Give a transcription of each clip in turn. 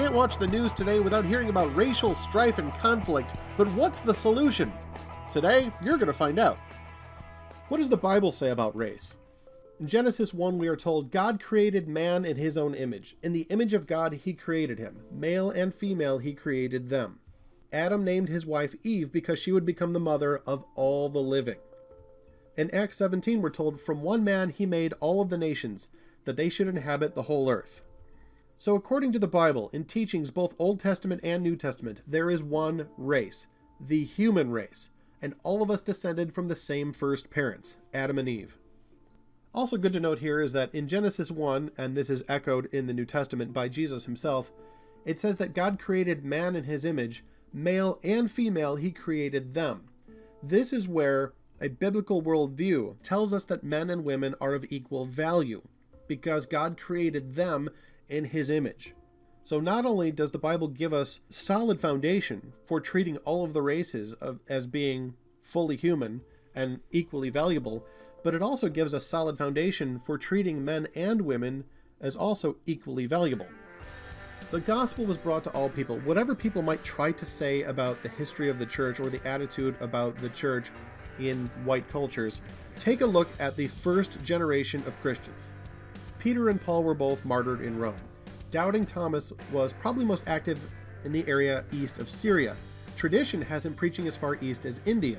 can't watch the news today without hearing about racial strife and conflict, but what's the solution? Today, you're going to find out. What does the Bible say about race? In Genesis 1, we are told, God created man in his own image. In the image of God, he created him. Male and female, he created them. Adam named his wife Eve because she would become the mother of all the living. In Acts 17, we're told, from one man he made all of the nations, that they should inhabit the whole earth. So according to the Bible, in teachings both Old Testament and New Testament, there is one race, the human race, and all of us descended from the same first parents, Adam and Eve. Also good to note here is that in Genesis 1, and this is echoed in the New Testament by Jesus himself, it says that God created man in his image, male and female he created them. This is where a biblical worldview tells us that men and women are of equal value, because God created them in his image. So not only does the Bible give us solid foundation for treating all of the races as being fully human and equally valuable, but it also gives us solid foundation for treating men and women as also equally valuable. The gospel was brought to all people. Whatever people might try to say about the history of the church or the attitude about the church in white cultures, take a look at the first generation of Christians. Peter and Paul were both martyred in Rome. Doubting Thomas was probably most active in the area east of Syria. Tradition has him preaching as far east as India.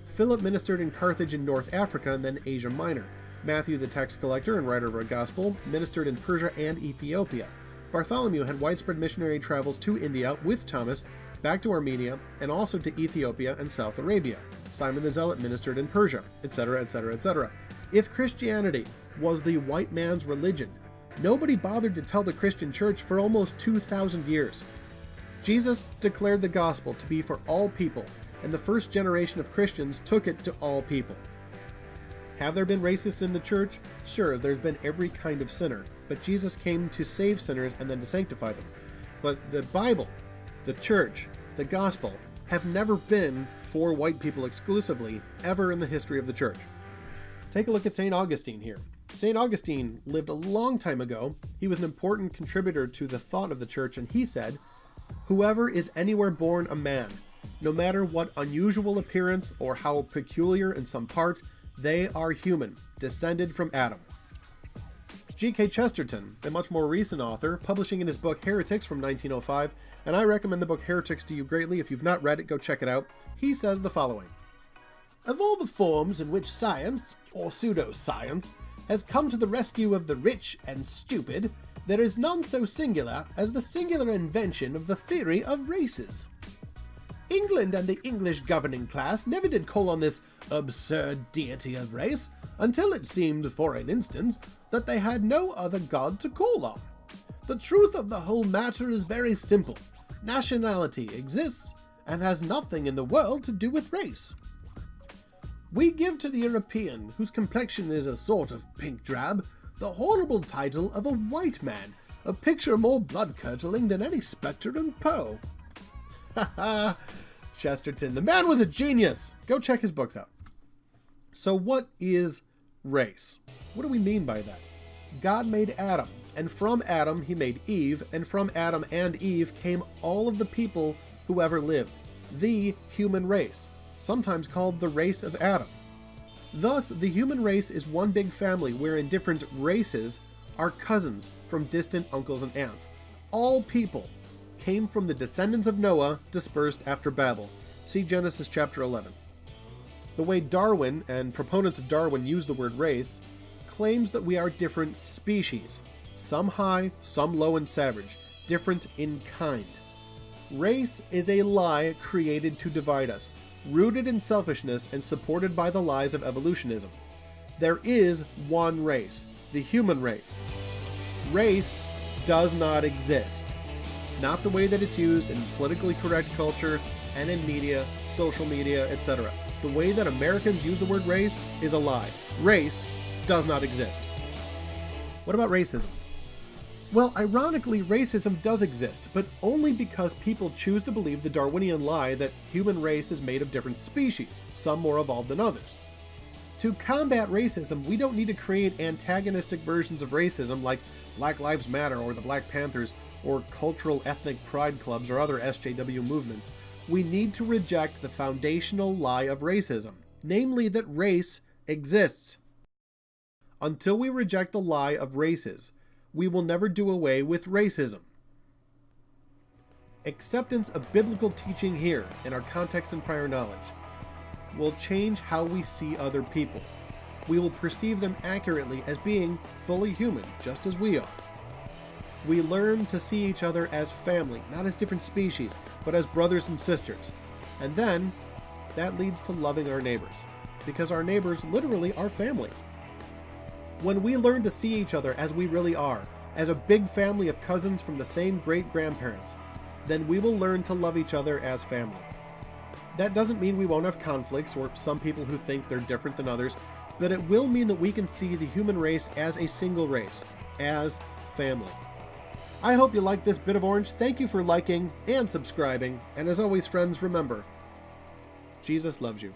Philip ministered in Carthage in North Africa and then Asia Minor. Matthew, the tax collector and writer of our gospel, ministered in Persia and Ethiopia. Bartholomew had widespread missionary travels to India with Thomas, back to Armenia, and also to Ethiopia and South Arabia. Simon the Zealot ministered in Persia, etc., etc., etc. If Christianity was the white man's religion, nobody bothered to tell the Christian church for almost 2,000 years. Jesus declared the gospel to be for all people, and the first generation of Christians took it to all people. Have there been racists in the church? Sure, there's been every kind of sinner, but Jesus came to save sinners and then to sanctify them. But the Bible, the church, the gospel, have never been for white people exclusively, ever in the history of the church. Take a look at St. Augustine here. St. Augustine lived a long time ago. He was an important contributor to the thought of the church, and he said, "Whoever is anywhere born a man, no matter what unusual appearance or how peculiar in some part, they are human, descended from Adam." G.K. Chesterton, a much more recent author, publishing in his book Heretics from 1905, and I recommend the book Heretics to you greatly. If you've not read it, go check it out. He says the following: "Of all the forms in which science, or pseudoscience, has come to the rescue of the rich and stupid, there is none so singular as the singular invention of the theory of races. England and the English governing class never did call on this absurd deity of race, until it seemed for an instant that they had no other god to call on. The truth of the whole matter is very simple. Nationality exists and has nothing in the world to do with race. We give to the European, whose complexion is a sort of pink drab, the horrible title of a white man, a picture more blood-curdling than any Spectre and Poe." Ha ha! Chesterton, the man was a genius! Go check his books out. So what is race? What do we mean by that? God made Adam, and from Adam he made Eve, and from Adam and Eve came all of the people who ever lived, the human race, sometimes called the race of Adam. Thus, the human race is one big family wherein different races are cousins from distant uncles and aunts. All people came from the descendants of Noah dispersed after Babel. See Genesis chapter 11. The way Darwin and proponents of Darwin use the word race claims that we are different species, some high, some low and savage, different in kind. Race is a lie created to divide us, rooted in selfishness and supported by the lies of evolutionism. There is one race, the human race. Race does not exist. Not the way that it's used in politically correct culture and in media, social media, etc. The way that Americans use the word race is a lie. Race does not exist. What about racism? Well, ironically, racism does exist, but only because people choose to believe the Darwinian lie that human race is made of different species, some more evolved than others. To combat racism, we don't need to create antagonistic versions of racism like Black Lives Matter or the Black Panthers. or cultural ethnic pride clubs or other SJW movements, we need to reject the foundational lie of racism, namely that race exists. Until we reject the lie of races, we will never do away with racism. Acceptance of biblical teaching here, in our context and prior knowledge, will change how we see other people. We will perceive them accurately as being fully human, just as we are. We learn to see each other as family, not as different species, but as brothers and sisters. And then, that leads to loving our neighbors, because our neighbors literally are family. When we learn to see each other as we really are, as a big family of cousins from the same great-grandparents, then we will learn to love each other as family. That doesn't mean we won't have conflicts or some people who think they're different than others, but it will mean that we can see the human race as a single race, as family. I hope you liked this bit of orange. Thank you for liking and subscribing, and as always, friends, remember, Jesus loves you.